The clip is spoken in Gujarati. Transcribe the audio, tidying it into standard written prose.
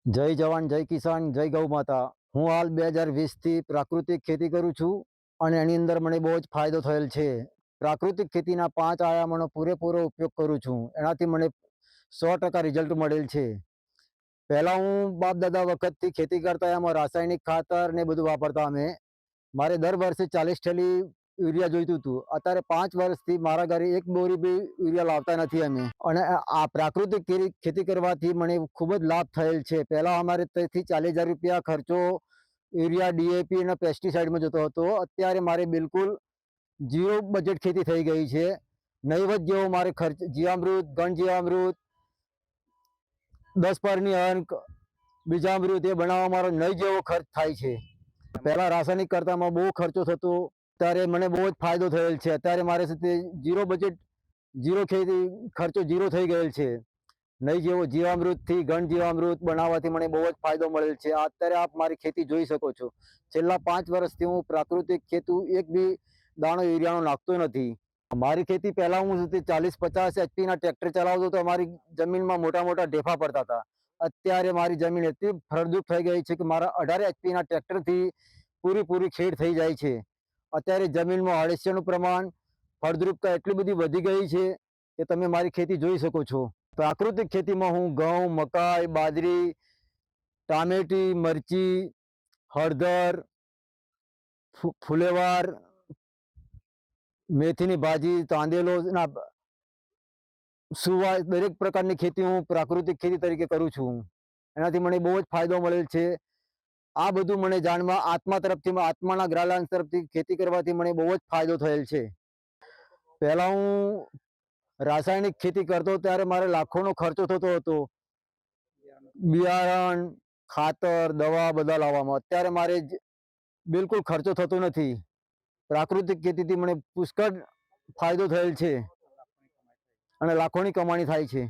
જય જવાન, જય કિસાન, જય ગૌ માતા। હું હાલ 2020 થી પ્રાકૃતિક ખેતી કરું છું અને એની અંદર મને બહુ જ ફાયદો થયેલ છે। પ્રાકૃતિક ખેતીના 5 આયામોનો પૂરેપૂરો ઉપયોગ કરું છું, એનાથી મને 100% રિઝલ્ટ મળેલ છે। પહેલા હું બાપ દાદા વખતથી ખેતી કરતા, એમાં રાસાયણિક ખાતર ને બધું વાપરતા અમે। મારે દર વર્ષે 40 થેલી યુરિયા જોઈતું હતું। અત્યારે 5 વર્ષથી મારા ઘરે એક બોરી બી યુરિયા લાવતા નથી અમે। અને આ પ્રાકૃતિક ખેતી કરવાથી મને ખૂબ જ લાભ થયેલ છે। પહેલા અમારે 30 થી 40 હજાર રૂપિયા ખર્ચો યુરિયા, ડીએપી અને પેસ્ટિસાઇડમાં જતો હતો। અત્યારે મારે બિલકુલ ઝીરો બજેટ ખેતી થઈ ગઈ છે। નહીવત જેવો મારે ખર્ચ જીવામૃત, ઘન જીવામૃત, 10 પરની અંક, બીજામૃત એ બનાવવા મારો નહીં જેવો ખર્ચ થાય છે। પહેલા રાસાયણિક કરતામાં બહુ ખર્ચો થતો, અત્યારે મને બહુ જ ફાયદો થયેલ છે। અત્યારે મારે સાથે ઝીરો બજેટ, ઝીરો ખેતી ખર્ચો ઝીરો થઈ ગયેલ છે। નહીં જેવો જીવામૃતથી, ઘન જીવામૃત બનાવવાથી મને બહુ જ ફાયદો મળેલ છે। અત્યારે આપ મારી ખેતી જોઈ શકો છો। છેલ્લા 5 વર્ષથી હું પ્રાકૃતિક ખેતી એક બી દાણો યુરિયાનો નાખતો નથી। મારી ખેતી પહેલા હું 40-50 HP ના ટ્રેક્ટર ચલાવતો તો મારી જમીનમાં મોટા મોટા ઢેફા પડતા હતા। અત્યારે મારી જમીન એટલી ફળદ્રુપ થઈ ગઈ છે કે મારા 18 HP ના ટ્રેક્ટરથી પૂરી ખેડ થઈ જાય છે। અત્યારે જમીનમાં અળસિયાનું પ્રમાણ, ફળદ્રુપતા એટલી બધી વધી ગઈ છે કે તમે મારી ખેતી જોઈ શકો છો। પ્રાકૃતિક ખેતીમાં હું ઘઉં, મકાઈ, બાજરી, ટામેટી, મરચી, હળદર, ફુલેવાર, મેથીની ભાજી, તાંદેલો, સુવા, દરેક પ્રકારની ખેતી હું પ્રાકૃતિક ખેતી તરીકે કરું છું। એનાથી મને બહુ જ ફાયદો મળેલ છે। આ બધું મને જાણવા આત્માના ગ્રાલાંશ તરફથી ખેતી કરવાથી મને બહુ જ ફાયદો થયેલ છે। પહેલા હું રાસાયણિક ખેતી કરતો ત્યારે મારે લાખોનો ખર્ચો થતો હતો, બિયારણ, ખાતર, દવા બધા લાવવામાં। અત્યારે મારે બિલકુલ ખર્ચો થતો નથી। પ્રાકૃતિક ખેતીથી મને પુષ્કળ ફાયદો થયેલ છે અને લાખોની કમાણી થાય છે।